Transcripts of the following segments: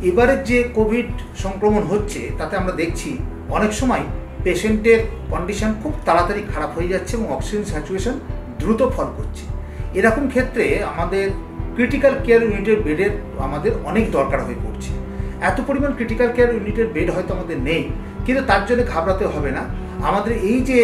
এবারের যে কোভিড সংক্রমণ হচ্ছে তাতে আমরা দেখছি অনেক সময় পেশেন্টের কন্ডিশন খুব তাড়াতাড়ি খারাপ হয়ে যাচ্ছে এবং অক্সিজেন স্যাচুরেশন দ্রুত ফল করছে। এরকম ক্ষেত্রে আমাদের ক্রিটিক্যাল কেয়ার ইউনিটের বেডের আমাদের অনেক দরকার হয়ে পড়ছে। এত পরিমাণ ক্রিটিক্যাল কেয়ার ইউনিটের বেড হয়তো আমাদের নেই, কিন্তু তার জন্য ঘাবড়াতে হবে না। আমাদের এই যে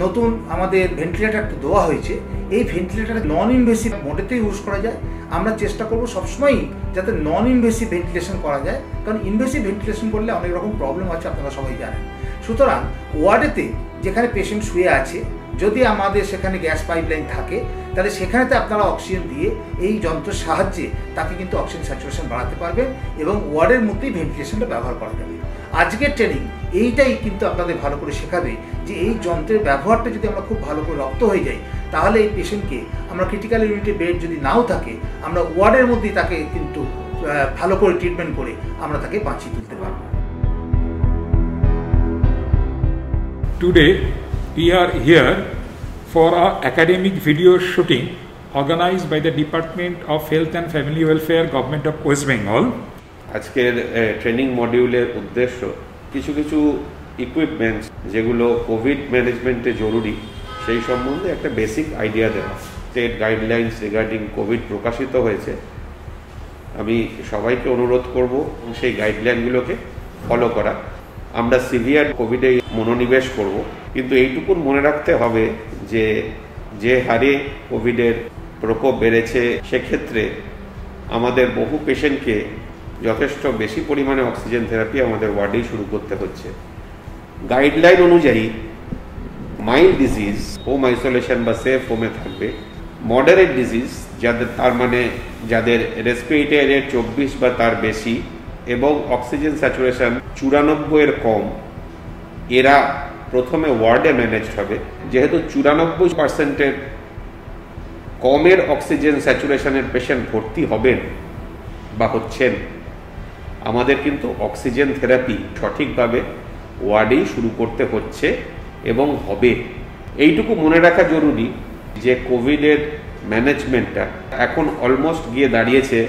নতুন আমাদের ভেন্টিলেটারটা দেওয়া হয়েছে, এই ভেন্টিলেটার নন ইনভেসিভ মোডেতে ইউজ করা যায়। আমরা চেষ্টা করব সবসময়ই যাতে নন ইনভেসিভ ভেন্টিলেশন করা যায়, কারণ ইনভেসিভ ভেন্টিলেশন করলে অনেক রকম প্রবলেম আছে, আপনারা সবাই জানেন। সুতরাং ওয়ার্ডেতে যেখানে পেশেন্ট শুয়ে আছে, যদি আমাদের সেখানে গ্যাস পাইপলাইন থাকে, তাহলে সেখানেতে আপনারা অক্সিজেন দিয়ে এই যন্ত্রের সাহায্যে তাকে কিন্তু অক্সিজেন স্যাচুরেশন বাড়াতে পারবেন এবং ওয়ার্ডের মধ্যেই ভেন্টিলেশনটা ব্যবহার করা যাবে। আজকের ট্রেনিং এইটাই কিন্তু আপনাদের ভালো করে শেখাবে যে এই যন্ত্রের ব্যবহারটা যদি আমরা খুব ভালো করে রপ্ত হয়ে যাই, তাহলে এই পেশেন্টকে আমরা ক্রিটিক্যাল ইউনিটে বেড যদি নাও থাকে, আমরা ওয়ার্ডের মধ্যেই তাকে কিন্তু ভালো করে ট্রিটমেন্ট করে আমরা তাকে বাঁচিয়ে তুলতে পারব। Today we are here for our academic video shooting organized by the Department of Health and Family Welfare, Government of West Bengal. আজকের ট্রেনিং মডিউলের উদ্দেশ্য কিছু কিছু ইকুইপমেন্টস যেগুলো কোভিড ম্যানেজমেন্টে জরুরি সেই সম্বন্ধে একটা বেসিক আইডিয়া দেওয়া। স্টেট গাইডলাইন্স রিগার্ডিং কোভিড প্রকাশিত হয়েছে। আমি সবাইকে অনুরোধ করব সেই গাইডলাইনগুলোকে ফলো করা। আমরা সিভিয়ার কোভিডে মনোনিবেশ করব, কিন্তু এইটুকুন মনে রাখতে হবে যে যে হারে কোভিডের প্রকোপ বেড়েছে, সেক্ষেত্রে আমাদের বহু পেশেন্টকে যথেষ্ট বেশি পরিমাণে অক্সিজেন থেরাপি আমাদের ওয়ার্ডেই শুরু করতে হচ্ছে। গাইডলাইন অনুযায়ী মাইল্ড ডিজিজ হোম আইসোলেশন বা সেফ হোমে থাকবে। মডারেট ডিজিজ যাদের, তার মানে যাদের রেসপিরেটরি রেট 24 বা তার বেশি এবং অক্সিজেন স্যাচুরেশন 94 কম, এরা প্রথমে ওয়ার্ডে ম্যানেজড হবে। যেহেতু 94% কমের অক্সিজেন স্যাচুরেশনের পেশেন্ট ভর্তি হবেন বা হচ্ছেন, আমাদের কিন্তু অক্সিজেন থেরাপি সঠিকভাবে ওয়ার্ডেই শুরু করতে হচ্ছে এবং হবে। এইটুকু মনে রাখা জরুরি যে কোভিডের ম্যানেজমেন্টটা এখন অলমোস্ট গিয়ে দাঁড়িয়েছে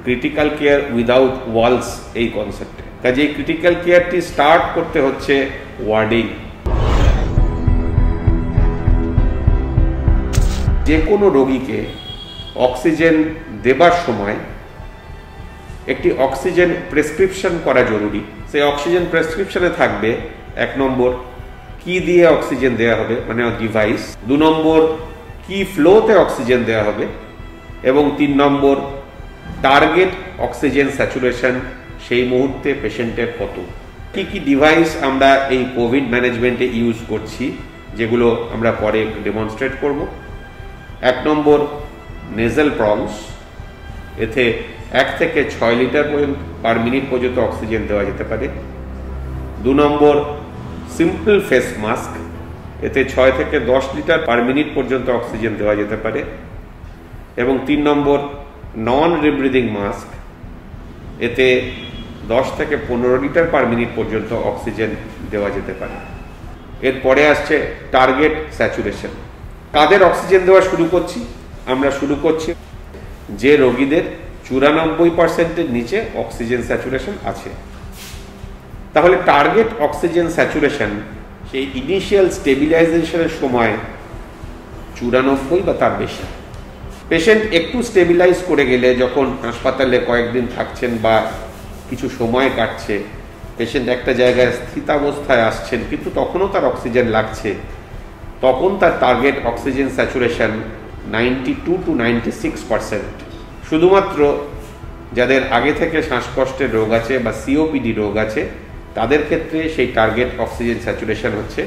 ক্রিটিক্যাল কেয়ার উইদাউট ওয়ালস এই কনসেপ্টে। কাজে এই ক্রিটিক্যাল কেয়ারটি স্টার্ট করতে হচ্ছে ওয়ার্ডেই। যে কোনো রোগীকে অক্সিজেন দেবার সময় একটি অক্সিজেন প্রেসক্রিপশন করা জরুরি। সেই অক্সিজেন প্রেসক্রিপশনে থাকবে 1 নম্বর কি দিয়ে অক্সিজেন দেওয়া হবে, মানে ডিভাইস, 2 নম্বর কি ফ্লোতে অক্সিজেন দেওয়া হবে এবং 3 নম্বর টার্গেট অক্সিজেন স্যাচুরেশন সেই মুহূর্তে পেশেন্টের কত। কি কি ডিভাইস আমরা এই কোভিড ম্যানেজমেন্টে ইউজ করছি, যেগুলো আমরা পরে ডেমনস্ট্রেট করব। 1 নম্বর নেজাল প্রংস, এতে 1 থেকে 6 লিটার পার মিনিট পর্যন্ত অক্সিজেন দেওয়া যেতে পারে। 2 নম্বর সিম্পল ফেস মাস্ক, এতে 6 থেকে 10 লিটার পার মিনিট পর্যন্ত অক্সিজেন দেওয়া যেতে পারে। এবং 3 নম্বর নন রিব্রিদিং মাস্ক, এতে 10 থেকে 15 লিটার পার মিনিট পর্যন্ত অক্সিজেন দেওয়া যেতে পারে। এরপরে আসছে টার্গেট স্যাচুরেশন। কাদের অক্সিজেন দেওয়া শুরু করছি? আমরা শুরু করছি যে রোগীদের 94%-এর নিচে অক্সিজেন স্যাচুরেশন আছে। তাহলে টার্গেট অক্সিজেন স্যাচুরেশন সেই ইনিশিয়াল স্টেবিলাইজেশনের সময় 94 বা তার বেশি। পেশেন্ট একটু স্টেবিলাইজ করে গেলে, যখন হাসপাতালে কয়েকদিন থাকছেন বা কিছু সময় কাটছে, পেশেন্ট একটা জায়গায় স্থিতাবস্থায় আসছেন কিন্তু তখনও তার অক্সিজেন লাগছে, তখন তার টার্গেট অক্সিজেন স্যাচুরেশন 92 to 96%। শুধুমাত্র যাদের আগে থেকে শ্বাসকষ্টের রোগ আছে বা সিওপিডি রোগ আছে, তাদের ক্ষেত্রে সেই টার্গেট অক্সিজেন স্যাচুরেশন হচ্ছে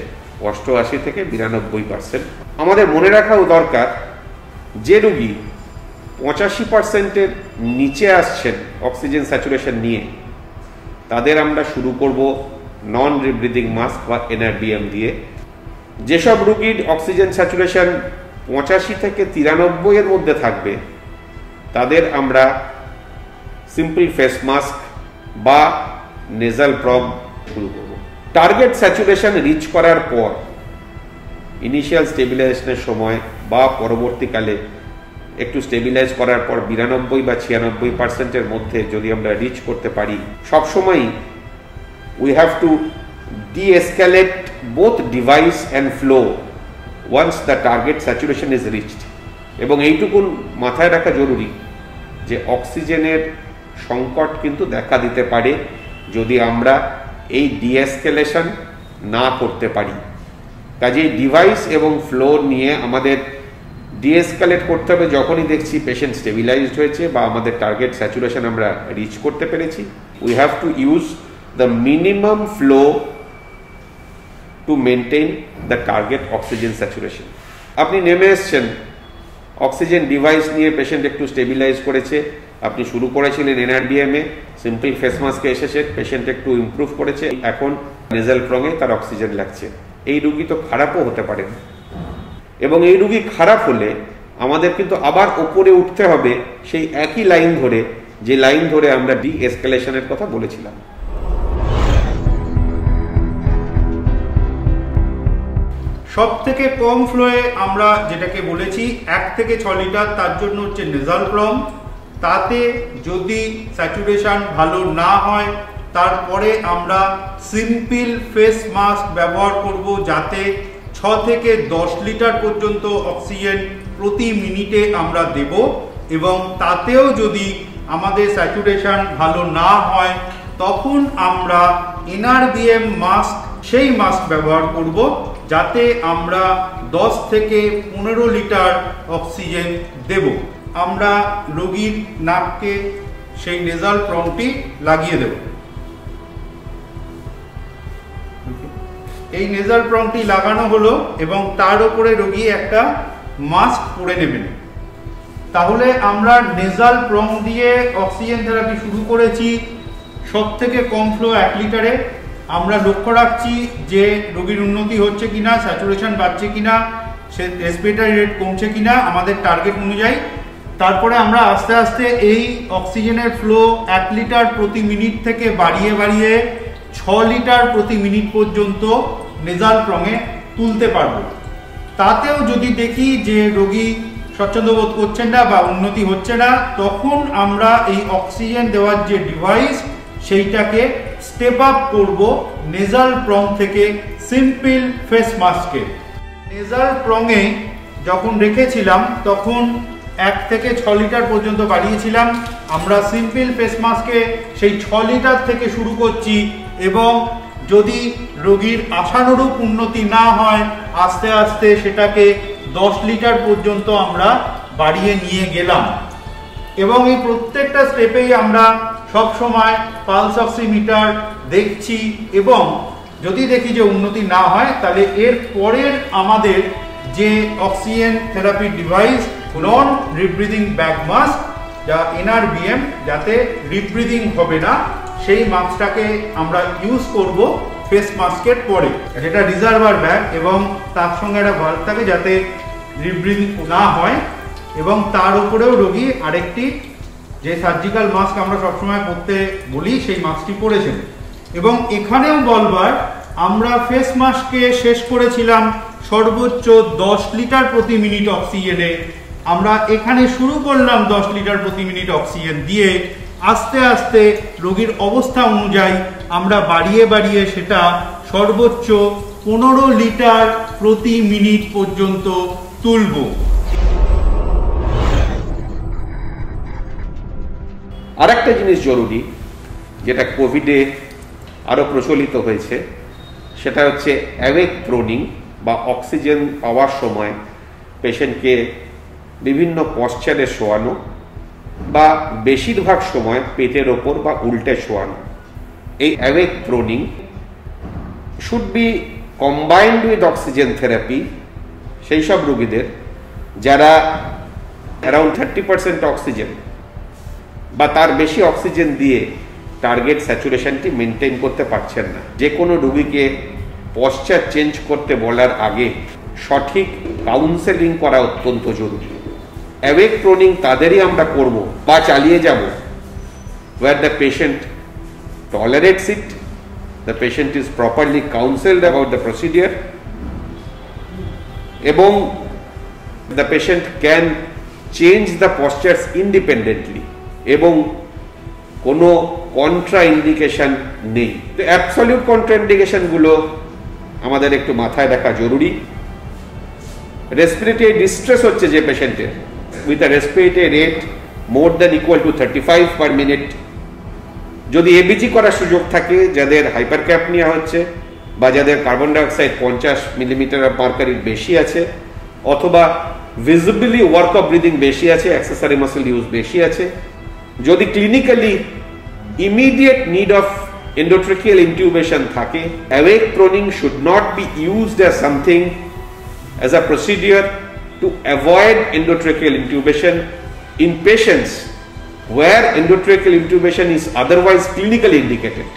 88 থেকে 92%। আমাদের মনে রাখাও দরকার, যে রোগী 85%-এর নিচে আসছেন অক্সিজেন স্যাচুরেশন নিয়ে, তাদের আমরা শুরু করব নন রিব্রিদিং মাস্ক বা NRBM দিয়ে। যেসব রোগীর অক্সিজেন স্যাচুরেশন 85 থেকে 93-এর মধ্যে থাকবে, তাদের আমরা সিম্পল ফেস মাস্ক বা নেজাল প্রব শুরু করব। টার্গেট স্যাচুরেশন রিচ করার পর ইনিশিয়াল স্টেবিলাইজেশনের সময় বা পরবর্তীকালে একটু স্টেবিলাইজ করার পর 92 বা 96% মধ্যে যদি আমরা রিচ করতে পারি, সবসময়ই we have to de-escalate both device and flow once the target saturation is reached. এবং এইটুকুন মাথায় রাখা জরুরি যে অক্সিজেনের সংকট কিন্তু দেখা দিতে পারে যদি আমরা এই ডিএসকেলেশন না করতে পারি। কাজেই ডিভাইস এবং ফ্লো নিয়ে আমাদের ডিএসকেলেট করতে হবে যখনই দেখছি পেশেন্ট স্টেবিলাইজড হয়েছে বা আমাদের টার্গেট স্যাচুরেশন আমরা রিচ করতে পেরেছি। We have to use the minimum flow to maintain the target oxygen saturation. আপনি নেমে এসছেন, অক্সিজেন ডিভাইস নিয়ে পেশেন্ট একটু স্টেবিলাইজ করেছে, আপনি শুরু করেছিলেন এনআরবিএমে, সিম্পল ফেস মাস্কে এসেছে, পেশেন্ট একটু ইমপ্রুভ করেছে, এখন নেজাল প্রঙে তার অক্সিজেন লাগছে। এই রুগী তো খারাপও হতে পারে, এবং এই রুগী খারাপ হলে আমাদের কিন্তু আবার ওপরে উঠতে হবে সেই একই লাইন ধরে, যে লাইন ধরে আমরা ডি-এসকেলেশনের কথা বলেছিলাম। সব থেকে কম ফ্লোয়ে আমরা যেটাকে বলেছি 1 থেকে 6 লিটার, তার জন্য হচ্ছে নেজাল প্রং। তাতে যদি স্যাচুরেশন ভালো না হয় তারপরে আমরা সিম্পল ফেস মাস্ক ব্যবহার করব, যাতে 6 থেকে 10 লিটার পর্যন্ত অক্সিজেন প্রতি মিনিটে আমরা দেব। এবং তাতেও যদি আমাদের স্যাচুরেশন ভালো না হয় তখন আমরা এনআরবিএম মাস্ক, সেই মাস্ক ব্যবহার করব, যাতে আমরা 10 থেকে 15 লিটার অক্সিজেন দেব। আমরা রোগীর নাককে সেই নেজাল প্রংটি লাগিয়ে দেব। এই নেজাল প্রংটি লাগানো হলো এবং তার উপরে রোগী একটা মাস্ক পরে নেবেন। তাহলে আমরা নেজাল প্রং দিয়ে অক্সিজেন থেরাপি শুরু করেছি। সব থেকে কম ফ্লো 1 লিটারে। আমরা লক্ষ্য রাখছি যে রোগীর উন্নতি হচ্ছে কিনা, স্যাচুরেশন বাড়ছে কিনা, সে রেসপিরেটরি রেট কমছে কিনা আমাদের টার্গেট অনুযায়ী। তারপরে আমরা আস্তে আস্তে এই অক্সিজেনের ফ্লো 1 লিটার প্রতি মিনিট থেকে বাড়িয়ে বাড়িয়ে 6 লিটার প্রতি মিনিট পর্যন্ত নেজাল প্রঙে তুলতে পারবো। তাতেও যদি দেখি যে রোগী স্বচ্ছন্দ বোধ করছেন না বা উন্নতি হচ্ছে না, তখন আমরা এই অক্সিজেন দেওয়ার যে ডিভাইস সেইটাকে স্টেপ আপ করব নেজাল প্রং থেকে সিম্পল ফেস মাস্কে। নেজাল প্রঙে যখন রেখেছিলাম তখন 1 থেকে 6 লিটার পর্যন্ত বাড়িয়েছিলাম। আমরা সিম্পল ফেস মাস্কে সেই 6 লিটার থেকে শুরু করছি, এবং যদি রোগীর আশানুরূপ উন্নতি না হয় আস্তে আস্তে সেটাকে 10 লিটার পর্যন্ত আমরা বাড়িয়ে নিয়ে গেলাম। এবং এই প্রত্যেকটা স্টেপেই আমরা সব সময় পালস অক্সিমিটার দেখছি, এবং যদি দেখি যে উন্নতি না হয় তাহলে এর পরের আমাদের যে অক্সিজেন থেরাপি ডিভাইস নন রিব্রিদিং ব্যাগ মাস্ক, যা এনআরবিএম, যাতে রিব্রিদিং হবে না, সেই মাস্কটাকে আমরা ইউজ করব ফেস মাস্কের পরে, যেটা রিজার্ভার ব্যাগ এবং তার সঙ্গে একটা ভাল্ব থাকে যাতে রিব্রিদিং না হয়। এবং তার উপরেও রোগী আরেকটি যে সার্জিক্যাল মাস্ক আমরা সবসময় পরতে বলি সেই মাস্কটি পরেছেন। এবং এখানেও বলবার আমরা ফেস মাস্কে শেষ করেছিলাম সর্বোচ্চ 10 লিটার প্রতি মিনিট অক্সিজেনে। আমরা এখানে শুরু করলাম 10 লিটার প্রতি মিনিট অক্সিজেন দিয়ে, আস্তে আস্তে রোগীর অবস্থা অনুযায়ী আমরা বাড়িয়ে বাড়িয়ে সেটা সর্বোচ্চ 15 লিটার প্রতি মিনিট পর্যন্ত তুলব। আরেকটা জিনিস জরুরি, যেটা কোভিডে আরো প্রচলিত হয়েছে, সেটা হচ্ছে অ্যাওয়েক প্রোনিং বা অক্সিজেন পাওয়ার সময় পেশেন্টকে বিভিন্ন পশ্চারে শোয়ানো, বা বেশিরভাগ সময় পেটের ওপর বা উল্টে শোয়ানো। এই awake প্রোনিং should be combined with oxygen therapy সেই সব রোগীদের যারা অ্যারাউন্ড 30% অক্সিজেন বা তার বেশি অক্সিজেন দিয়ে টার্গেট স্যাচুরেশনটি মেনটেন করতে পারছেন না। যে কোনো রোগীকে পশ্চার চেঞ্জ করতে বলার আগে সঠিক কাউন্সেলিং করা অত্যন্ত জরুরি। অ্যাওয়েক প্রোনিং তাদেরই আমরা করব বা চালিয়ে যাব where the patient tolerates it, the patient is properly counseled about the procedure, এবং the patient can change the postures independently এবং কোনো কন্ট্রা ইন্ডিকেশন নেই। তো অ্যাবসলিউট কন্ট্রা ইন্ডিকেশনগুলো আমাদের একটু মাথায় রাখা জরুরি। রেসপিরেটরি ডিস্ট্রেস হচ্ছে যে পেশেন্টের with a respiratory rate more than equal to 35 per minute, যদি এবিজি করার সুযোগ থাকে, যাদের হাইপারক্যাপনিয়া হচ্ছে বা যাদের কার্বন ডাইঅক্সাইড 50 মিলিমিটার অফ মার্কারির বেশি আছে, অথবা ভিজিবলি ওয়ার্ক অফ ব্রিদিং বেশি আছে, অ্যাক্সেসরি মাসল ইউজ বেশি আছে, যদি clinically immediate need of endotracheal intubation থাকে, awake proning should not be used as something as a procedure to avoid endotracheal intubation in patients where endotracheal intubation is otherwise clinically indicated.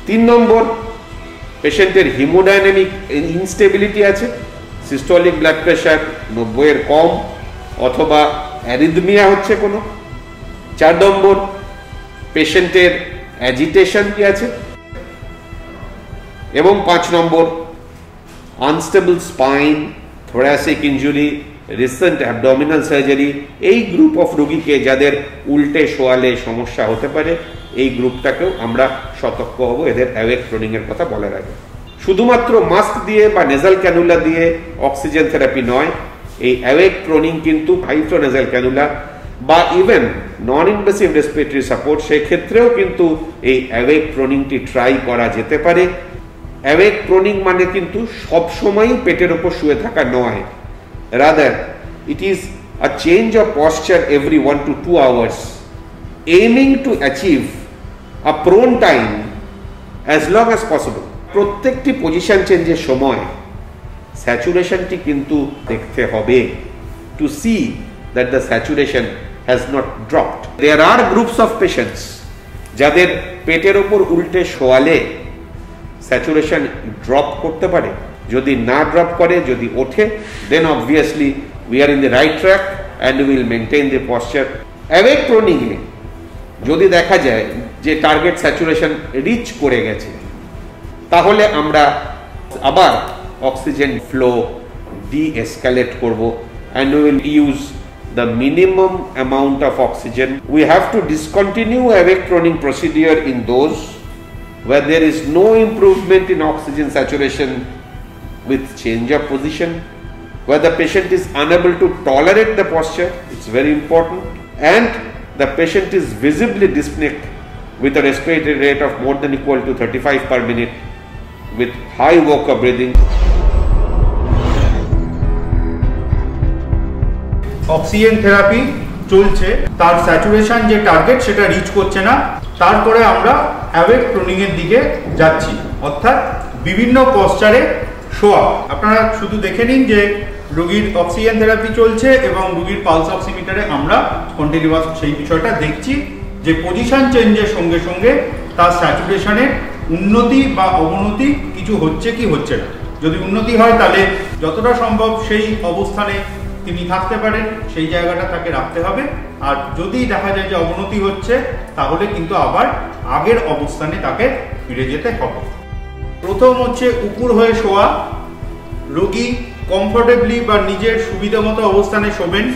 3 নম্বর, পেশেন্টের haemodynamic instability আছে, systolic blood pressure 90 এর কম অথবা arrhythmia হচ্ছে কোনো। 4 নম্বর, পেশেন্টের agitation কি আছে। এবং 5 নম্বর, unstable spine, thoracic injury, recent abdominal surgery. এই গ্রুপ অফ রোগীকে যাদের উল্টে শোয়ালে সমস্যা হতে পারে, এই গ্রুপটাকেও আমরা সতর্ক হব এদের অ্যাওয়েক প্রনিং এর কথা বলার আগে। শুধুমাত্র মাস্ক দিয়ে বা নেজাল ক্যানুলা দিয়ে অক্সিজেন থেরাপি নয়, এই অ্যাওয়েক প্রনিং কিন্তু হাইফ্লো নেজাল ক্যানুলা বা even non invasive respiratory support, সেক্ষেত্রেও কিন্তু এই অ্যাওয়েক প্রনিংটি ট্রাই করা যেতে পারে। অ্যাওয়েক প্রনিং মানে কিন্তু সবসময়ই পেটের ওপর শুয়ে থাকা নয়, rather it is a change of posture every 1 to 2 hours, aiming to achieve a prone time as long as possible. প্রত্যেকটি পজিশন চেঞ্জের সময় স্যাচুরেশনটি কিন্তু দেখতে হবে, to see that the saturation has not dropped. There are groups of patients যাদের পেটের ওপর উল্টে শোয়ালে স্যাচুরেশন ড্রপ করতে পারে। যদি না ড্রপ করে, যদি ওঠে, then obviously we are in the right track and we will maintain the posture. Awake proning এ যদি দেখা যায় যে টার্গেট স্যাচুরেশন রিচ করে গেছে, তাহলে আমরা আবার অক্সিজেন ফ্লো ডি-এসক্যালেট করব and we will use the minimum amount of oxygen. We have to discontinue awake proning procedure in those where there is no improvement in oxygen saturation with change of position, where the patient is unable to tolerate the posture, it's very important, and the patient is visibly dyspneic with a respiratory rate of more than equal to 35 per minute with high walk-up breathing. Oxygen therapy চলছে, তার saturation যে target সেটা rich করছে না, তারপরে আমরা awake pruning এর দিকে যাচ্ছি, অর্থাৎ বিভিন্ন পশ্চারে শোয়া। আপনারা শুধু দেখে নিন যে রোগীর অক্সিজেন থেরাপি চলছে এবং রোগীর পালস অক্সিমিটারে আমরা কন্টিনিউয়াস সেই বিষয়টা দেখছি যে পজিশন চেঞ্জের সঙ্গে সঙ্গে তার স্যাচুরেশনের উন্নতি বা অবনতি কিছু হচ্ছে কি হচ্ছে না। যদি উন্নতি হয় তাহলে যতটা সম্ভব সেই অবস্থানে তিনি থাকতে পারেন, সেই জায়গাটা তাকে রাখতে হবে। আর যদি দেখা যায় যে অবনতি হচ্ছে, তাহলে কিন্তু আবার আগের অবস্থানে তাকে ফিরে যেতে হবে। প্রথম হচ্ছে উপুর হয়ে শোয়া। রোগী কমফোর্টেবলি বা নিজের সুবিধা মতো অবস্থানে শোবেন।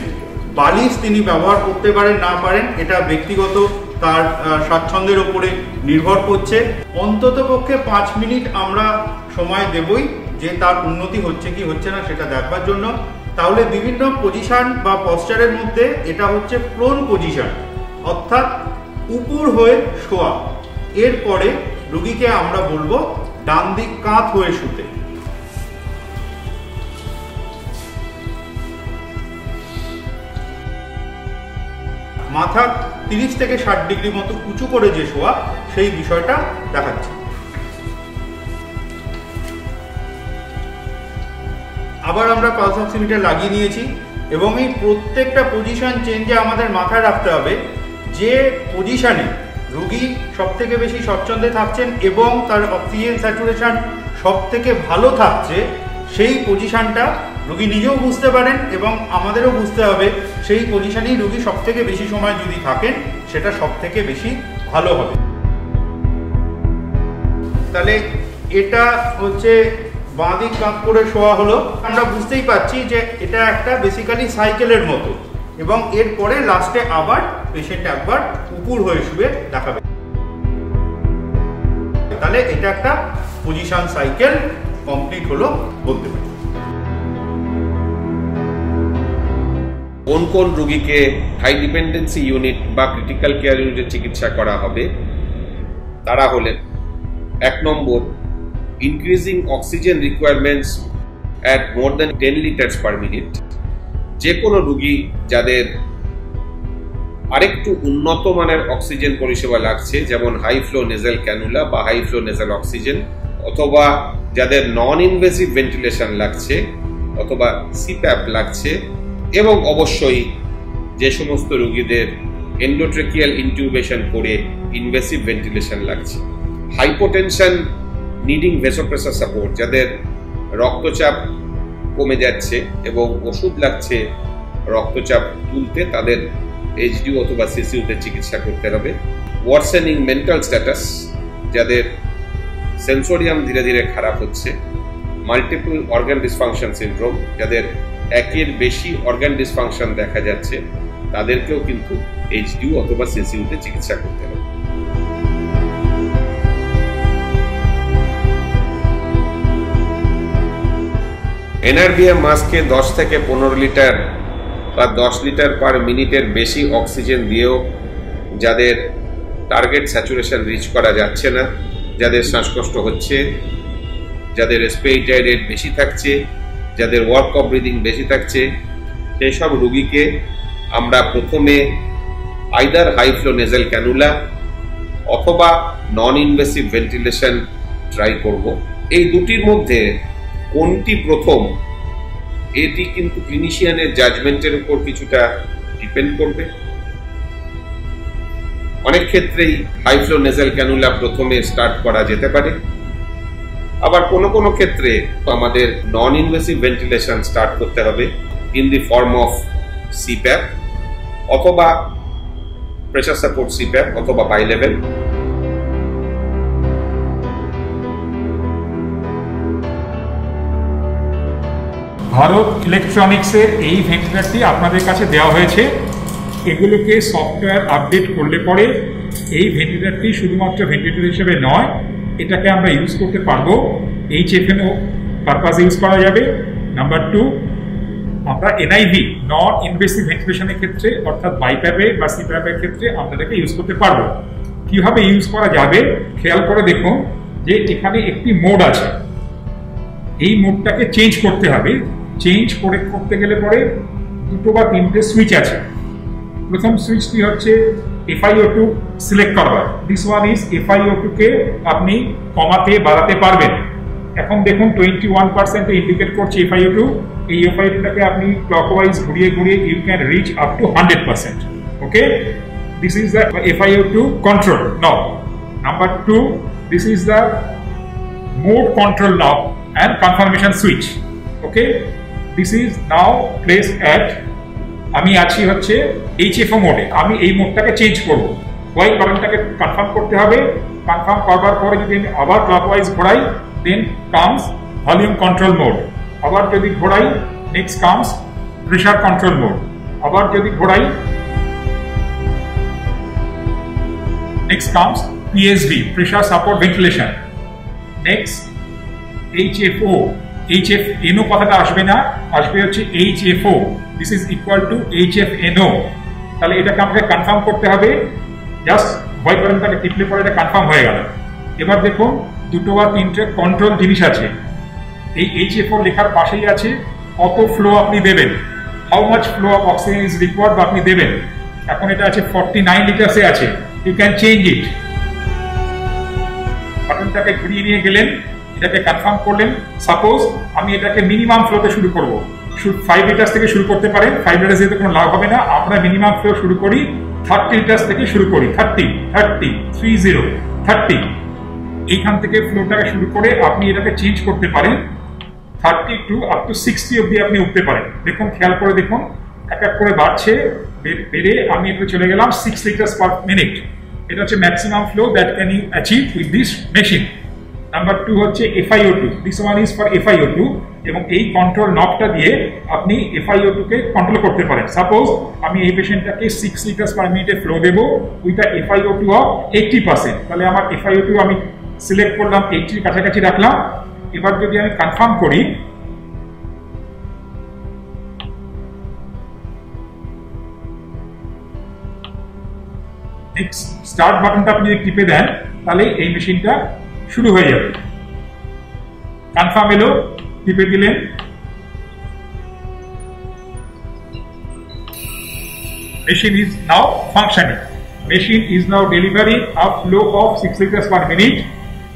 বালিশ তিনি ব্যবহার করতে পারেন না পারেন, এটা ব্যক্তিগত তার স্বাচ্ছন্দ্যের ওপরে নির্ভর করছে। অন্তত পক্ষে 5 মিনিট আমরা সময় দেবই যে তার উন্নতি হচ্ছে কি হচ্ছে না সেটা দেখবার জন্য। তাহলে বিভিন্ন পজিশন বা পশ্চারের মধ্যে এটা হচ্ছে প্রোন পজিশন, অর্থাৎ উপর হয়ে শোয়া। এরপরে রোগীকে আমরা বলবো ডান দিক কাত হয়ে শুতে। মাথা 30 থেকে 60 ডিগ্রি মতো উঁচু করে যে শোয়া, সেই বিষয়টা দেখাচ্ছে। আবার আমরা পালস অক্সিমিটার লাগিয়ে নিয়েছি এবং এই প্রত্যেকটা পজিশন চেঞ্জে আমাদের মাথায় রাখতে হবে যে পজিশনে রোগী সব থেকে বেশি স্বচ্ছন্দে থাকছেন এবং তার অক্সিজেন স্যাচুরেশন সব থেকে ভালো থাকছে, সেই পজিশনটা রোগী নিজেও বুঝতে পারেন এবং আমাদেরও বুঝতে হবে সেই পজিশনেই রোগী সব থেকে বেশি সময় যদি থাকেন সেটা সব থেকে বেশি ভালো হবে। তাহলে এটা হচ্ছে বাঁ দিক কাত করে শোয়া হলো। আমরা বুঝতেই পারছি যে এটা একটা বেসিক্যালি সাইকেলের মতো, এবং এরপরে লাস্টে আবার পেশেন্ট একবার উপর হয়ে শুয়ে দেখাবে। তাহলে এটা একটা পজিশন সাইকেল কমপ্লিট হলো বলতে পারি। কোন কোন রোগীকে হাই ডিপেন্ডেন্সি ইউনিট বা ক্রিটিক্যাল কেয়ার ইউনিটে চিকিৎসা করা হবে তারা হলেন 1 নম্বর, increasing oxygen requirements at more than 10 litres per minute. যে কোনো রোগী যাদের আরেকটু উন্নত মানের অক্সিজেন পরিষেবা লাগছে, যেমন হাই ফ্লো নেজাল ক্যানুলা বা হাই ফ্লো নেজাল অক্সিজেন, অথবা যাদের নন ইনভেসিভ ভেন্টিলেশন লাগছে অথবা সিপ্যাপ লাগছে, এবং অবশ্যই যে সমস্ত রোগীদের এন্ডোট্রেকিয়াল ইনটিউবেশন করে ইনভেসিভ ভেন্টিলেশন লাগছে। হাইপোটেনশন নিডিং ভেসোপ্রেসার সাপোর্ট, যাদের রক্তচাপ কমে যাচ্ছে এবং ওষুধ লাগছে রক্তচাপ তুলতে, তাদের এইচডিউ অথবা সিসিউতে চিকিৎসা করতে হবে। ওয়ার্সেনিং মেন্টাল স্ট্যাটাস, যাদের সেন্সোরিয়াম ধীরে ধীরে খারাপ হচ্ছে। মাল্টিপল অর্গান ডিসফাংশন সিনড্রোম, যাদের একের বেশি অর্গান ডিসফাংশন দেখা যাচ্ছে, তাদেরকেও কিন্তু এইচডিউ অথবা সিসিউতে চিকিৎসা করতে হবে। এনআরবিএম মাস্কে 10 থেকে 15 লিটার বা 10 লিটার পার মিনিটের বেশি অক্সিজেন দিয়েও যাদের টার্গেট স্যাচুরেশন রিচ করা যাচ্ছে না, যাদের শ্বাসকষ্ট হচ্ছে, যাদের রেসপিরেটরি রেট বেশি থাকছে, যাদের ওয়ার্ক অফ ব্রিদিং বেশি থাকছে, সেই সব রোগীকে আমরা প্রথমে either high flow nasal cannula অথবা নন ইনভেসিভ ভেন্টিলেশন ট্রাই করব। এই দুটির মধ্যে কোনটি প্রথম, এটি কিন্তু ক্লিনিশিয়ানের জাজমেন্টের উপর কিছুটা ডিপেন্ড করবে। অনেক ক্ষেত্রেই হাই ফ্লো নেজাল ক্যানুলা প্রথমে স্টার্ট করা যেতে পারে, আবার কোনো ক্ষেত্রে আমাদের নন ইনভেসিভ ভেন্টিলেশন স্টার্ট করতে হবে in the form of CPAP অথবা প্রেসার সাপোর্ট সিপ্যাপ অথবা বাই লেভেল। ভারত ইলেকট্রনিক্সের এই ভেন্টিলেটরটি আপনাদের কাছে দেওয়া হয়েছে। এগুলোকে সফটওয়্যার আপডেট করলে পরে এই ভেন্টিলেটরটি শুধুমাত্র ভেন্টিলেটর হিসেবে নয়, এটাকে আমরা ইউজ করতে পারবো HFNO পারপাসে ইউজ করা যাবে। নাম্বার 2, আমরা এনআইভি নন ইনভেসিভ ভেন্টিলেশনের ক্ষেত্রে অর্থাৎ বাইপ্যাপে বা সিপ্যাপের ক্ষেত্রে আমরা এটাকে ইউজ করতে পারবো। কিভাবে ইউজ করা যাবে খেয়াল করে দেখুন যে এখানে একটি মোড আছে, এই মোডটাকে চেঞ্জ করতে হবে। চেঞ্জ করতে গেলে পরে 2 বা 3টে সুইচ আছে। প্রথম সুইচটি হচ্ছে FiO2 সিলেক্ট করবার। দিস ওয়ান ইজ FiO2 কে আপনি কমাতে বাড়াতে পারবেন। এখন দেখুন 21% ইন্ডিকেট করছে FiO2। এই FiO2টাকে আপনি ক্লকওয়াইজ ঘুরিয়ে you can reach up to 100%। Okay, this is the FiO2 control knob. Number 2, this is the mode control knob and confirmation switch. Okay, this is now placed at আমি আছি হচ্ছে HFO মোডে। আমি এই মোডটাকে change করব। Y কারেন্টটাকে confirm করতে হবে। Confirm করবার পরে যদি আমি আবার ক্লকওয়াইজ ঘোরাই, then comes volume control mode. আবার যদি ঘোরাই, next comes pressure control mode. আবার যদি ঘোরাই, next comes PSV pressure support ventilation. Next HFO, HFNO কথাটা আসবে না, আসবে হচ্ছে HFO। This is equal to HFNO। তাহলে এটাকে আমাকে কনফার্ম করতে হবে। জাস্ট ভয় বাটনটাকে টিপলে পরে এটা কনফার্ম হয়ে গেল। এবার দেখুন 2 বা 3টে কন্ট্রোল জিনিস আছে। এই HFO লেখার পাশেই আছে কত ফ্লো আপনি দেবেন, how much flow of oxygen is required আপনি দেবেন। এখন এটা আছে 49 লিটার্সে আছে, ইউ ক্যান চেঞ্জ ইট। বাটনটাকে ঘুরিয়ে নিয়ে গেলেন, এটাকে কনফার্ম করলেন। সাপোজ আমি এটাকে মিনিমাম ফ্লোতে শুরু করব, 5 লিটার্স থেকে শুরু করতে পারেন। 5 লিটার্স যেতে কোনো লাভ হবে না, আমরা মিনিমাম ফ্লো শুরু করি 30 লিটার্স থেকে শুরু করি। 30 এইখান থেকে ফ্লোটাকে শুরু করে আপনি এটাকে চেঞ্জ করতে পারেন 32 আপ টু 60 অব্দি আপনি উঠতে পারেন। দেখুন, খেয়াল করে দেখুন, এক করে বাড়ছে, বেড়ে আমি একটু চলে গেলাম 6 লিটার্স পার মিনিট। এটা হচ্ছে maximum flow that can you achieve with this machine. Number 2 হচ্ছে FiO2, this one is for FiO2, এবং এই কন্ট্রোল নবটা দিয়ে আপনি FiO2 কে কন্ট্রোল করতে পারেন। সাপোজ আমি এই পেশেন্টটাকে 6 লিটার পার মিনিটে ফ্লো দেবো উইথ FiO2 অফ 80%, তাহলে আমার FiO2 আমি সিলেক্ট করলাম 80 কাছাকাছি রাখলাম। এবার যদি আমি কনফার্ম করি, স্টার্ট বাটনটা আপনি যদি টিপে দেন তাহলে এই মেশিনটা শুরু হয়ে যাবে। কনফার্ম এলো, টিপে দিলেন, machine is now functioning. Machine is now delivering a flow of 6 liters per minute.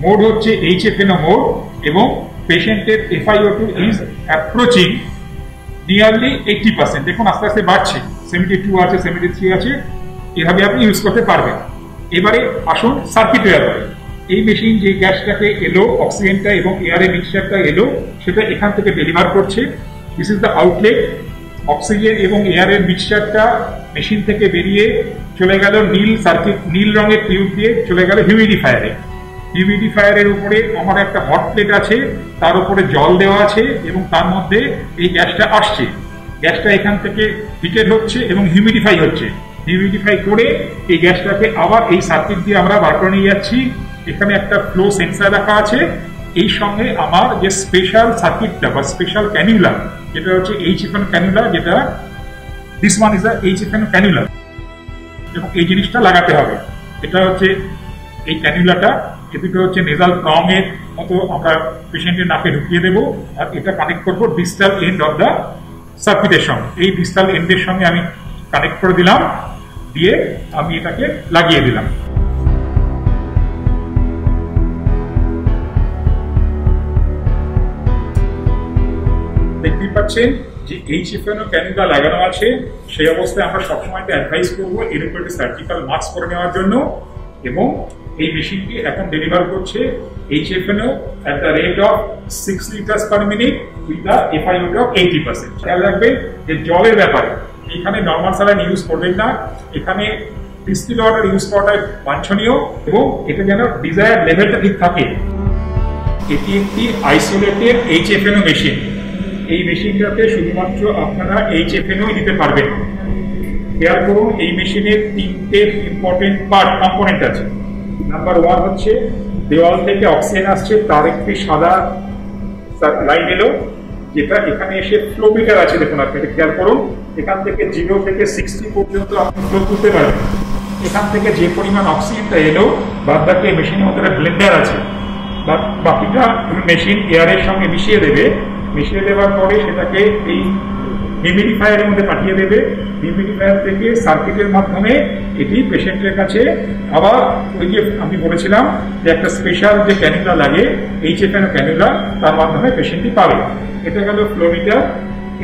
Mode হচ্ছে HFNO mode এবং পেশেন্টের FiO2 is approaching nearly 80%। দেখুন আস্তে আস্তে বাড়ছে, 72 আছে, 73 আছে, এভাবে আপনি ইউজ করতে পারবেন। এবারে আসুন সার্কিটের ব্যাপারে। এই মেশিন যে গ্যাসটাকে এলো, অক্সিজেনটা এবং এয়ারের মিক্সচারটা এলো, সেটা এখান থেকে ডেলিভার করছে। This is the outlet. Oxygen এবং এয়ারের মিক্সচারটা মেশিন থেকে বেরিয়ে চলে গেল নীল সার্কিট, নীল রঙের টিউব দিয়ে চলে গেল হিউমিডিফায়ারে। হিউমিডিফায়ারের উপরে আমার একটা হট প্লেট আছে, তার উপরে জল দেওয়া আছে এবং তার মধ্যে এই গ্যাসটা আসছে। গ্যাসটা এখান থেকে হিটেড হচ্ছে এবং হিউমিডিফাই হচ্ছে। হিউমিডিফাই করে এই গ্যাসটাকে আবার এই সার্কিট দিয়ে আমরা বার করে নিয়ে যাচ্ছি। এখানে একটা ফ্লো সেন্সার রাখা আছে, এই সঙ্গে আমার যে স্পেশাল সার্কিটটা বা স্পেশাল ক্যানুলা, যেটা হচ্ছে HFNO ক্যানুলা, যেটা this one is the HFNO cannula, এবং এই জিনিসটা লাগাতে হবে। এটা হচ্ছে এই ক্যানুলাটা, এদিকে হচ্ছে নেজাল প্রং এর মতো আমরা পেশেন্টের নাকে ঢুকিয়ে দেবো, আর এটা কানেক্ট করবো ডিস্টাল এন্ড অফ দ্য সার্কিটের সঙ্গে। এই ডিস্টাল এন্ডের সঙ্গে আমি কানেক্ট করে দিলাম, দিয়ে আমি এটাকে লাগিয়ে দিলাম। দেখতে পাচ্ছেন যে HFNO ক্যানুলা লাগানো আছে। সেই অবস্থায় আমরা সবসময় অ্যাডভাইস করবো এর উপরে সার্জিক্যাল মাস্ক পরে নেওয়ার জন্য। এবং এই মেশিনটি এখন ডেলিভার করছে HFNO at the rate of 6 liters per minute with the FiO2 of 80%। খেয়াল রাখবেন যে জলের ব্যাপারে এখানে নর্মাল স্যালাইন ইউজ করবেন না, এখানে ডিস্টিল ওয়াটার ইউজ করাটা বাঞ্ছনীয় এবং এটা যেন ডিজায়ার লেভেলটা ঠিক থাকে। এটি একটি আইসোলেটেড HFNO মেশিন। এই মেশিনটাতে শুধুমাত্র আপনারা HFNO দিতে পারবেন। খেয়াল করুন, এই মেশিনের 3টে ইম্পর্টেন্ট কম্পোনেন্ট আছে। নাম্বার 1 হচ্ছে দেওয়াল থেকে অক্সিজেন আসছে, তার একটি সাদা লাইন এলো, যেটা এখানে এসে ফ্লো মিটার আছে। দেখুন আপনি খেয়াল করুন, এখান থেকে 0 থেকে 60 পর্যন্ত আপনি ফ্লো তুলতে পারবেন। এখান থেকে যে পরিমাণ অক্সিজেনটা এলো, বাদ বাকি মেশিনের মধ্যে ব্লেন্ডার আছে, বাকিটা মেশিন এয়ারের সঙ্গে মিশিয়ে দেবে। মিশিয়ে দেওয়ার পরে সেটাকে এই হিউমিডিফায়ারের মধ্যে পাঠিয়ে দেবে। হিউমিডিফায়ার থেকে সার্কিটের মাধ্যমে এটি পেশেন্টের কাছে আবার ওই যে আমি বলেছিলাম যে একটা স্পেশাল যে ক্যানুলা লাগে, HFNO ক্যানুলা, তার মাধ্যমে পেশেন্টটি পাবে। এটা গেল ফ্লোমিটার,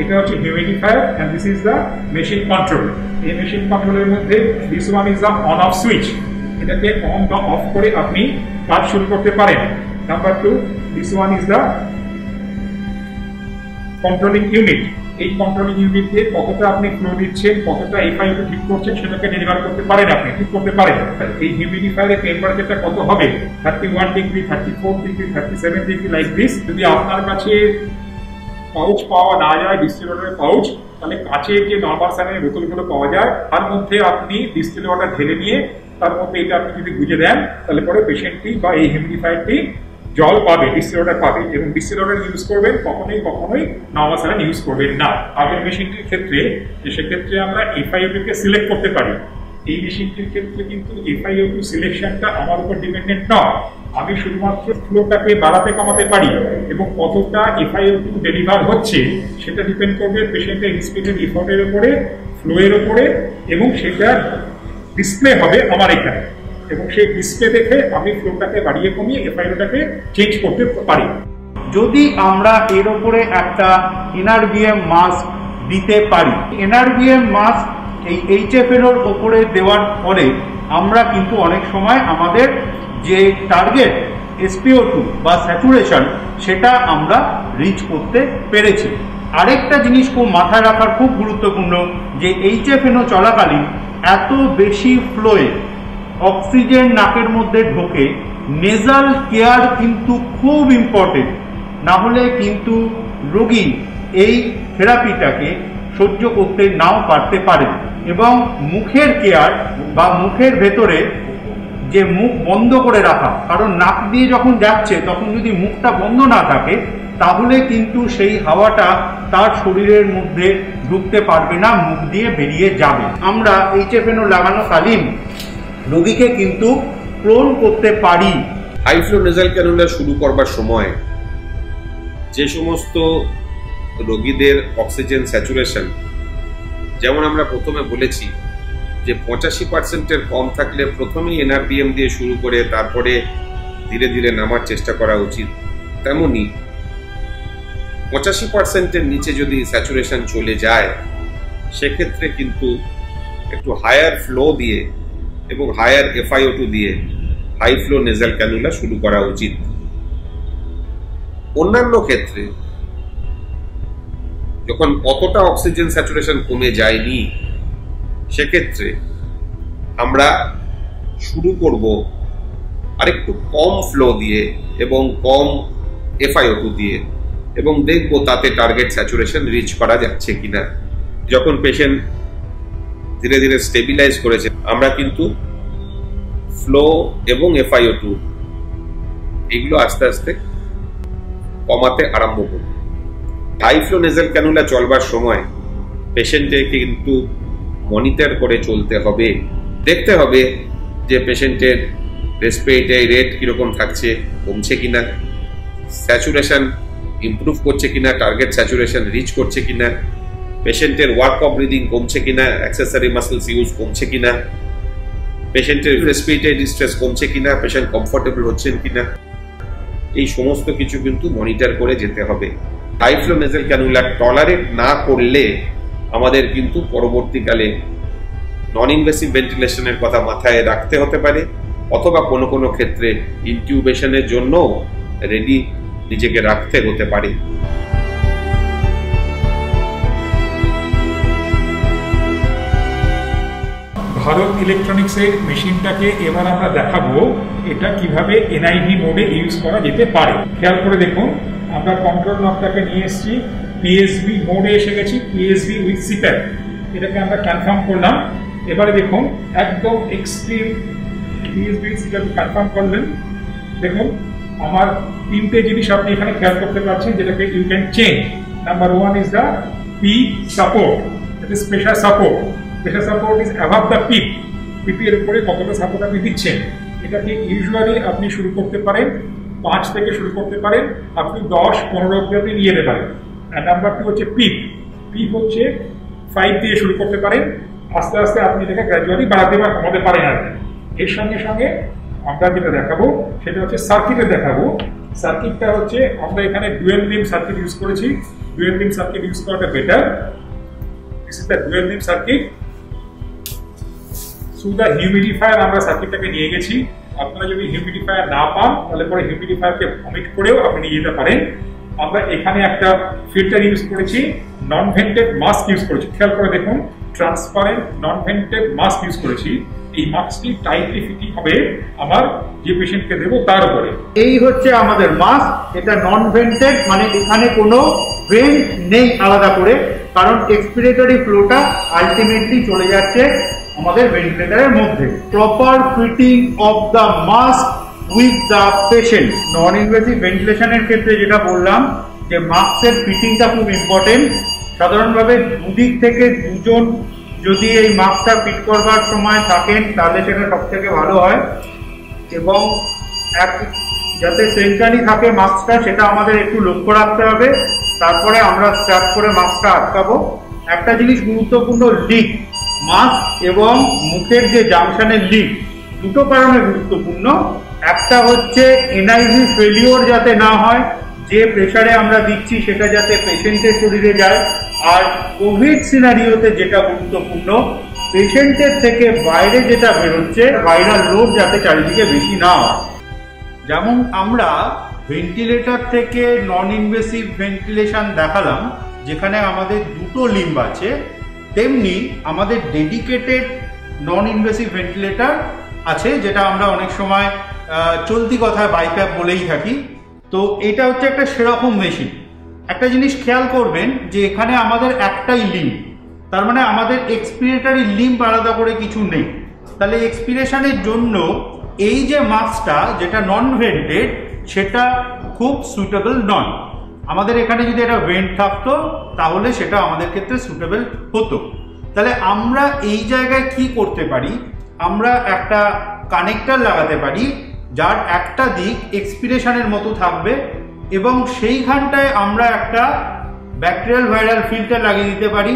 এটা হচ্ছে humidifier, and this is the machine control. এই মেশিন কন্ট্রোলের মধ্যে this one is the on off switch. এটাকে অন বা অফ করে আপনি কাজ শুরু করতে পারেন। Number 2, this one is the controlling unit. এই কন্ট্রোলিং ইউনিট দিয়ে কতটা আপনি ফ্লো দিচ্ছেন, কতটা FiO2 ঠিক করছেন, সেটাকে ডেলিভার করতে পারেন, আপনি ঠিক করতে পারেন। এই হিউমিডিফায়ারের টেম্পারেচারটা কত হবে, 31 degree, 34 degree, 37 degree, like this. যদি আপনার কাছে পাউচ পাওয়া না যায়, ডিস্টিল ওয়াটারের পাউচ, তাহলে কাচের যে নর্মাল স্যালাইনের বোতলগুলো পাওয়া যায়, তার মধ্যে আপনি ডিস্টিল ওয়াটার ঢেলে নিয়ে তার মধ্যে এটা আপনি যদি গুঁজে দেন, তাহলে পরে পেশেন্টটি বা এই হিউমিডিফায়ারটি জল পাবে, ডিস্টিল ওয়াটার পাবে। এবং ডিস্টিল ওয়াটার ইউজ করবেন, কখনোই নর্মাল স্যালাইন ইউজ করবেন না। আগের মেশিনটির ক্ষেত্রে সেক্ষেত্রে আমরা FiO2 কে সিলেক্ট করতে পারি। এই মেশিনটির ক্ষেত্রে কিন্তু FiO2 সিলেকশনটা আমার উপর ডিপেন্ডেন্ট নয়। আমি শুধুমাত্র ফ্লোটাকে বাড়াতে কমাতে পারি এবং কতটা FiO2 ডেলিভার হচ্ছে সেটা ডিপেন্ড করবে পেশেন্টের ইন্সপিরেটেড এফোর্টের উপরে, ফ্লোয়ের উপরে, এবং সেটা ডিসপ্লে হবে আমার এখানে। এবং সেই ডিসপ্লে দেখে আমি ফ্লোটাকে বাড়িয়ে কমিয়ে FiO2টাকে চেঞ্জ করতে পারি। যদি আমরা এর উপরে একটা NRBM মাস্ক দিতে পারি, NRBM মাস্ক এই HFNOর উপরে দেওয়ার ফলে আমরা কিন্তু অনেক সময় আমাদের যে টার্গেট SpO2 বা স্যাচুরেশন, সেটা আমরা রিচ করতে পেরেছি। আরেকটা জিনিস খুব মাথায় রাখার খুব গুরুত্বপূর্ণ যে HFNO চলাকালীন এত বেশি ফ্লোয়ে অক্সিজেন নাকের মধ্যে ঢোকে, নেজাল কেয়ার কিন্তু খুব ইম্পর্টেন্ট, না হলে কিন্তু রোগী এই থেরাপিটাকে সহ্য করতে নাও পারতে পারে। এবং মুখের কেয়ার বা মুখের ভেতরে যে মুখ বন্ধ করে রাখা, কারণ নাক দিয়ে যখন যাচ্ছে তখন যদি মুখটা বন্ধ না থাকে তাহলে কিন্তু সেই হাওয়াটা তার শরীরের মধ্যে ঢুকতে পারবে না, মুখ দিয়ে বেরিয়ে যাবে। আমরা HFNO লাগানো কালীন রোগীকে কিন্তু প্রোন করতে পারি। হাই ফ্লো নেজাল ক্যানুলা শুরু করবার সময় যে সমস্ত রোগীদের অক্সিজেন স্যাচুরেশন, যেমন আমরা প্রথমে বলেছি যে 85%-এর কম থাকলে প্রথমেই NRBM দিয়ে শুরু করে তারপরে ধীরে ধীরে নামার চেষ্টা করা উচিত, তেমনি 85%-এর নিচে যদি স্যাচুরেশন চলে যায় সেক্ষেত্রে কিন্তু একটু হায়ার ফ্লো দিয়ে এবং হায়ার FiO2 দিয়ে হাই ফ্লো নেজাল ক্যানুলা শুরু করা উচিত। অন্যান্য ক্ষেত্রে যখন অতটা অক্সিজেন স্যাচুরেশন কমে যায়নি সেক্ষেত্রে আমরা শুরু করব আরেকটু কম ফ্লো দিয়ে এবং কম FiO2 দিয়ে, এবং দেখব তাতে টার্গেট স্যাচুরেশন রিচ করা যাচ্ছে কিনা। যখন পেশেন্ট ধীরে ধীরে স্টেবিলাইজ করেছে আমরা কিন্তু ফ্লো এবং FiO2 এগুলো আস্তে আস্তে কমাতে আরম্ভ করব। হাই ফ্লো নেজাল ক্যানুলা চলবার সময় পেশেন্টে কিন্তু মনিটর করে চলতে হবে, দেখতে হবে যে পেশেন্টের রেসপিরেটরি রেট কিরকম থাকছে, কমছে কিনা, স্যাচুরেশন ইমপ্রুভ করছে কিনা, টার্গেট স্যাচুরেশন রিচ করছে কিনা, পেশেন্টের ওয়ার্ক অফ ব্রিদিং কমছে কিনা, অ্যাক্সেসরি মাসলস ইউজ কমছে কিনা, পেশেন্টের রেসপিরেটরি ডিস্ট্রেস কমছে কিনা, পেশেন্ট কমফোর্টেবল হচ্ছেন কিনা, এই সমস্ত কিছু কিন্তু মনিটর করে যেতে হবে। High flow nasal cannula tolerate না করলে আমাদের কিন্তু পরবর্তীকালে নন ইনভেসিভ ভেন্টিলেশনের কথা মাথায় রাখতে হতে পারে, অথবা কোনো কোনো ক্ষেত্রে ইনটিউবেশনের জন্য রেডি নিজেকে রাখতে হতে পারে। ভারত ইলেকট্রনিক্সের মেশিনটাকে এবার আমরা দেখাবো এটা কিভাবে NIV মোডে ইউজ করা যেতে পারে। খেয়াল করে দেখুন, আমরা কন্ট্রোল নবটাকে নিয়ে এসেছি, PSV মোডে এসে গেছি, PSV উইথ CPAP, এটাকে আমরা কনফার্ম করলাম। এবারে দেখুন একদম এক্সট্রিম PSV CPAP কনফার্ম করলেন। দেখুন আমার তিনটে জিনিস আপনি এখানে খেয়াল করতে পারছেন যেটাকে you can change. Number 1 is the P support, that is pressure support. Pressure support is above the PEEP, PEEP এর উপরে কতটা সাপোর্ট আপনি দিচ্ছেন। এটাকে ইউজুয়ালি আপনি শুরু করতে পারেন 5 থেকে শুরু করতে পারেন, আপনি 10-15 অবধি আপনি নিয়ে যেতে পারেন। আর নাম্বার 2 হচ্ছে পিপ, পিপ হচ্ছে 5 দিয়ে শুরু করতে পারেন, আস্তে আস্তে আপনি এটাকে গ্র্যাজুয়ালি বাড়াতে বা কমাতে পারেন। আর এর সঙ্গে সঙ্গে আমরা যেটা দেখাবো সেটা হচ্ছে সার্কিটে দেখাবো। সার্কিটটা হচ্ছে আমরা এখানে ডুয়েল লিম সার্কিট ইউজ করেছি, ডুয়েল লিম সার্কিট ইউজ করাটা better. This is the dual limb circuit. Through the humidifier আমরা সার্কিটটাকে নিয়ে গেছি। আপনারা যদি হিউমিডিফায়ার না পান তাহলে পরে হিউমিডিফায়ারকে অমিট করেও আপনি নিয়ে যেতে পারেন। আমরা এখানে একটা ফিল্টার ইউজ করেছি, নন ভেন্টেড মাস্ক ইউজ করেছি। খেয়াল করে দেখুন, ট্রান্সপারেন্ট নন ভেন্টেড মাস্ক ইউজ করেছি। এই মাস্কটি টাইটলি ফিটিং হবে আমার যে পেশেন্টকে দেবো তার উপরে। এই হচ্ছে আমাদের মাস্ক, এটা নন ভেন্টেড, মানে এখানে কোনো ভেন্ট নেই আলাদা করে, কারণ এক্সপিরেটরি ফ্লোটা আলটিমেটলি চলে যাচ্ছে আমাদের ভেন্টিলেটরের মধ্যে। Proper fitting of the mask with the patient. Non invasive ভেন্টিলেশনের ক্ষেত্রে যেটা বললাম যে মাস্কের ফিটিংটা খুব ইম্পর্টেন্ট। সাধারণভাবে দুদিক থেকে দুজন যদি এই মাস্কটা ফিট করবার সময় থাকেন তাহলে সেটা সব থেকে ভালো হয়, এবং যাতে সেন্টারই থাকে মাস্কটা সেটা আমাদের একটু লক্ষ্য রাখতে হবে। তারপরে আমরা স্ট্র্যাপ করে মাস্কটা আটকাবো। একটা জিনিস গুরুত্বপূর্ণ, লিক, মাস্ক এবং মুখের যে জাংশনের লিক, দুটো কারণে গুরুত্বপূর্ণ। একটা হচ্ছে NIV ফেলিওর যাতে না হয়, যে প্রেসারে আমরা দিচ্ছি সেটা যাতে পেশেন্টের শরীরে যায়। আর কোভিড সিনারিওতে যেটা গুরুত্বপূর্ণ, পেশেন্টের থেকে বাইরে যেটা বেরোচ্ছে ভাইরাল লোড যাতে চারিদিকে বেশি না হয়। যেমন আমরা ভেন্টিলেটর থেকে নন ইনভেসিভ ভেন্টিলেশন দেখালাম যেখানে আমাদের দুটো লিম্ব আছে, তেমনি আমাদের ডেডিকেটেড নন ইনভেসিভ ভেন্টিলেটর আছে, যেটা আমরা অনেক সময় চলতি কথায় বাইপ্যাপ বলেই থাকি। তো এটা হচ্ছে একটা সেরকম মেশিন। একটা জিনিস খেয়াল করবেন যে এখানে আমাদের একটাই লিম্ব, তার মানে আমাদের এক্সপিরেটরি লিম্ব আলাদা করে কিছু নেই। তাহলে এক্সপিরেশনের জন্য এই যে মাস্কটা যেটা নন ভেন্টেড সেটা খুব সুইটেবল নয়। আমাদের এখানে যদি এটা ভেন্ট থাকতো তাহলে সেটা আমাদের ক্ষেত্রে সুইটেবল হতো। তাহলে আমরা এই জায়গায় কি করতে পারি, আমরা একটা কানেক্টর লাগাতে পারি যার একটা দিক এক্সপিরেশনের মতো থাকবে এবং সেইখানটায় আমরা একটা ব্যাকটেরিয়াল ভাইরাল ফিল্টার লাগিয়ে দিতে পারি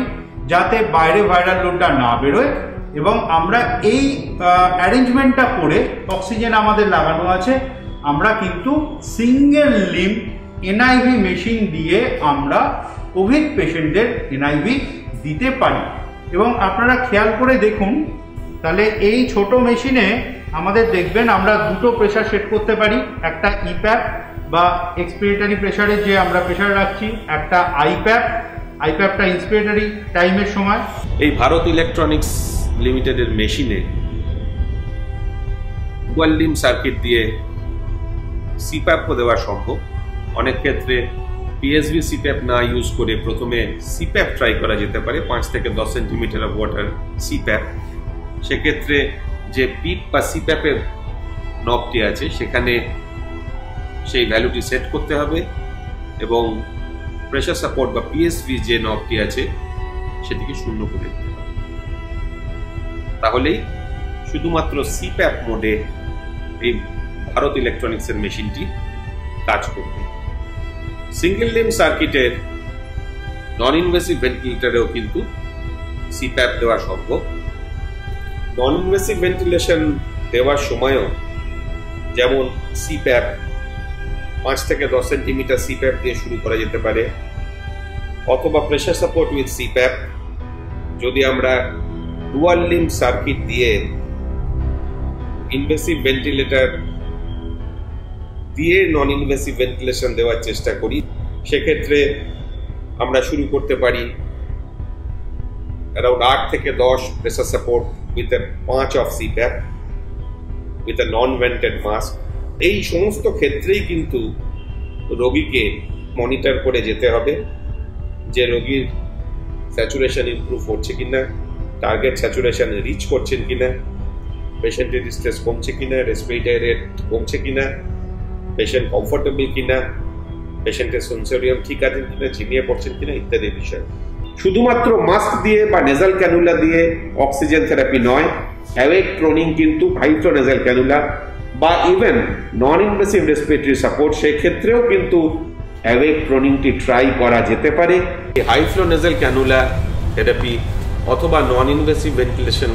যাতে বাইরে ভাইরাল লোডটা না বেরোয়। এবং আমরা এই অ্যারেঞ্জমেন্টটা করে, অক্সিজেন আমাদের লাগানো আছে, আমরা কিন্তু সিঙ্গেল লিম্ব এনআইভি মেশিন দিয়ে আমরা কোভিড পেশেন্টদের এনআইভি দিতে পারি। এবং আপনারা খেয়াল করে দেখুন, তাহলে এই ছোট মেশিনে আমাদের দেখবেন আমরা দুটো প্রেশার সেট করতে পারি, একটা ইপ্যাপ বা এক্সপিরেটরি প্রেশারের যে আমরা প্রেশার রাখছি, একটা আইপ্যাপটা ইন্সপিরেটরি টাইমের সময়। এই ভারত ইলেকট্রনিক্স লিমিটেডের মেশিনে ডুয়াল লিম্ব সার্কিট দিয়ে সিপ্যাপও দেওয়া সম্ভব। অনেক ক্ষেত্রে পিএসভি সিপ্যাপ না ইউজ করে প্রথমে সিপ্যাপ ট্রাই করা যেতে পারে, 5 থেকে 10 সেন্টিমিটার অফ ওয়াটার সিপ্যাপ। সেক্ষেত্রে যে পিপ বা সিপ্যাপের নবটি আছে সেখানে সেই ভ্যালুটি সেট করতে হবে এবং প্রেশার সাপোর্ট বা পিএসভি যে নবটি আছে সেটিকে 0 করে দিতে হবে। তাহলেই শুধুমাত্র সিপ্যাপ মোডে এই ভারত ইলেকট্রনিক্সের মেশিনটি কাজ করবে। সিঙ্গেল লিম্ব সার্কিটের নন ইনভেসিভ ভেন্টিলেটরেও কিন্তু সিপ্যাপ দেওয়া সম্ভব। নন ইনভেসিভ ভেন্টিলেশন দেওয়ার সময়ও যেমন সিপ্যাপ 5 থেকে 10 সেন্টিমিটার সিপ্যাপ দিয়ে শুরু করা যেতে পারে, অথবা প্রেশার সাপোর্ট উইথ সিপ্যাপ। যদি আমরা ডুয়াল লিম্ব সার্কিট দিয়ে ইনভেসিভ ভেন্টিলেটর দিয়ে নন ইনভেসিভ ভেন্টিলেশন দেওয়ার চেষ্টা করি, সেক্ষেত্রে আমরা শুরু করতে পারি অ্যারাউন্ড 8 থেকে 10 pressure support with a 5 of CPAP with a non vented mask. এই সমস্ত ক্ষেত্রেই কিন্তু রোগীকে মনিটর করে যেতে হবে যে রোগীর স্যাচুরেশন ইমপ্রুভ হচ্ছে কিনা, টার্গেট স্যাচুরেশন রিচ করছেন কিনা, পেশেন্টের স্ট্রেস কমছে কিনা, রেসপিরেটরি রেট কমছে কিনা, পেশেন্ট কমফোর্টেবল কিনা, পেশেন্টের সেন্সোরিয়াম ঠিক আছে কিনা, ঝিমিয়ে পড়ছেন কিনা ইত্যাদি বিষয়। শুধুমাত্র মাস্ক দিয়ে বা নেজাল ক্যানুলা দিয়ে অক্সিজেন থেরাপি নয়, অ্যাওয়েক প্রোনিং কিন্তু হাইফ্লো নেজাল ক্যানুলা বা even non invasive respiratory support, সেক্ষেত্রেও কিন্তু অ্যাওয়েক প্রোনিংটি ট্রাই করা যেতে পারে। হাইফ্লো নেজাল ক্যানুলা থেরাপি অথবা নন ইনভেসিভ ভেন্টিলেশন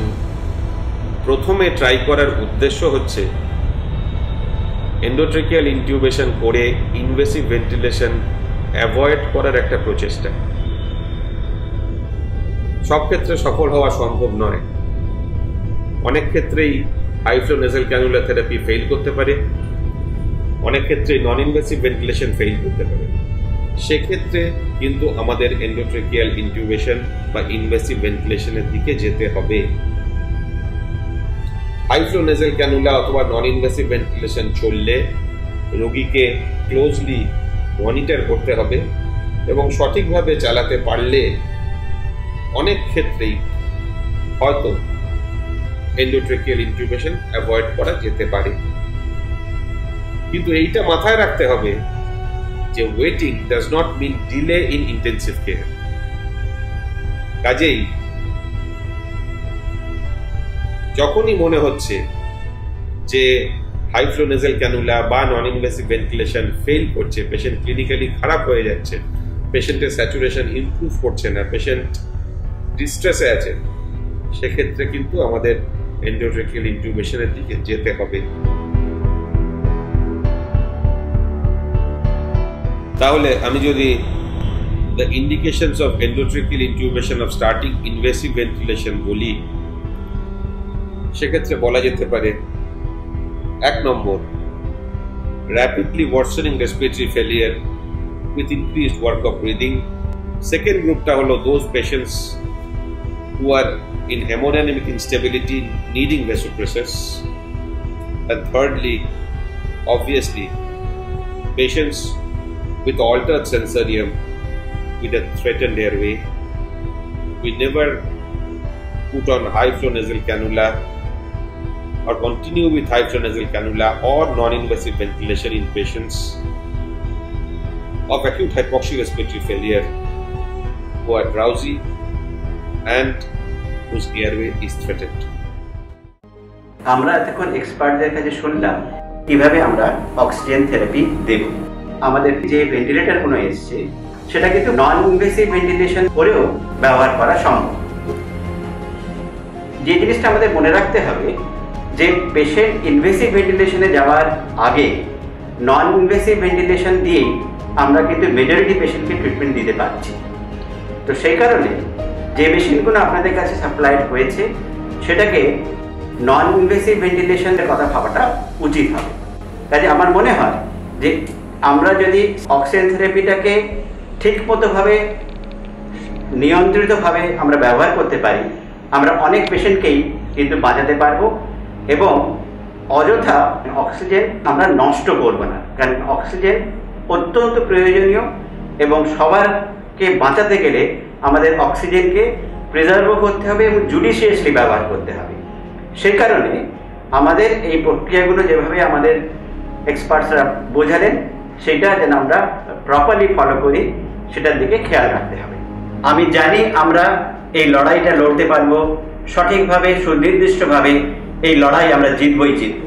প্রথমে ট্রাই করার উদ্দেশ্য হচ্ছে এন্ডোট্রেকিয়াল ইনটিউবেশন করে ইনভেসিভ ভেন্টিলেশন অ্যাভয়েড করার একটা প্রচেষ্টা। সব ক্ষেত্রে সফল হওয়া সম্ভব নয়, অনেক ক্ষেত্রেই high flow nasal cannula therapy fail করতে পারে, অনেক ক্ষেত্রে নন ইনভেসিভ ভেন্টিলেশন ফেল করতে পারে। সেক্ষেত্রে কিন্তু আমাদের এন্ডোট্রেকিয়াল ইনটিউবেশন বা ইনভেসিভ ভেন্টিলেশনের দিকে যেতে হবে। হাইফ্লো নেজাল ক্যানুলা অথবা নন ইনভেসিভ ভেন্টিলেশন চললে রোগীকে ক্লোজলি মনিটর করতে হবে এবং সঠিকভাবে চালাতে পারলে অনেক ক্ষেত্রেই হয়তো এন্ডোট্রেকিয়াল ইনটিউবেশন অ্যাভয়েড করা যেতে পারে। কিন্তু এইটা মাথায় রাখতে হবে যে waiting does not mean delay in intensive care. কাজেই যখনই মনে হচ্ছে যে হাইফ্লো নেজাল ক্যানুলা বা নন ইনভেসিভ ভেন্টিলেশন ফেল করছে, পেশেন্ট ক্লিনিক্যালি খারাপ হয়ে যাচ্ছে, পেশেন্টের স্যাচুরেশন ইমপ্রুভ করছে না, পেশেন্ট ডিস্ট্রেসে আছে, সেক্ষেত্রে কিন্তু আমাদের এন্ডোট্রেকিয়াল ইনটিউবেশনের দিকে যেতে হবে। তাহলে আমি যদি the indications of endotracheal intubation of starting invasive ventilation বলি, সেক্ষেত্রে বলা যেতে পারে 1 নম্বর, rapidly worsening respiratory failure with increased work of breathing. Second গ্রুপটা হলো those patients who are in hemodynamic instability needing vasopressors. And thirdly, obviously, patients with altered sensorium, with a threatened airway, we never put on high flow nasal cannula or continue with high flow nasal cannula or non-invasive ventilation in patients of acute hypoxic respiratory failure who are drowsy and whose airway is threatened. আমরা এখন এক্সপার্টদের কাছে শুনলাম কিভাবে আমরা oxygen therapy দেব। আমাদের যে ভেন্টিলেটরগুলো এসছে সেটা কিন্তু নন ইনভেসিভ ভেন্টিলেশন করেও ব্যবহার করা সম্ভব। যে জিনিসটা আমাদের মনে রাখতে হবে যে পেশেন্ট ইনভেসিভ ভেন্টিলেশনে যাওয়ার আগে নন ইনভেসিভ ভেন্টিলেশন দিয়েই আমরা কিন্তু মেজরিটি পেশেন্টকে ট্রিটমেন্ট দিতে পারছি। তো সেই কারণে যে মেশিনগুলো আপনাদের কাছে সাপ্লাইড হয়েছে সেটাকে নন ইনভেসিভ ভেন্টিলেশনের কথা ভাবাটা উচিত হবে। কাজে আমার মনে হয় যে আমরা যদি অক্সিজেন থেরাপিটাকে ঠিকমতোভাবে নিয়ন্ত্রিতভাবে আমরা ব্যবহার করতে পারি, আমরা অনেক পেশেন্টকেই কিন্তু বাঁচাতে পারবো এবং অযথা অক্সিজেন আমরা নষ্ট করব না। কারণ অক্সিজেন অত্যন্ত প্রয়োজনীয় এবং সবারকে বাঁচাতে গেলে আমাদের অক্সিজেনকে প্রিজার্ভও করতে হবে এবং জুডিশিয়াসলি ব্যবহার করতে হবে। সেই কারণে আমাদের এই প্রক্রিয়াগুলো যেভাবে আমাদের এক্সপার্টসরা বোঝালেন সেটা যেন আমরা প্রপারলি ফলো করি, সেটার দিকে খেয়াল রাখতে হবে। আমি জানি আমরা এই লড়াইটা লড়তে পারবো, সঠিকভাবে সুনির্দিষ্টভাবে এই লড়াই আমরা জিতবই জিতব।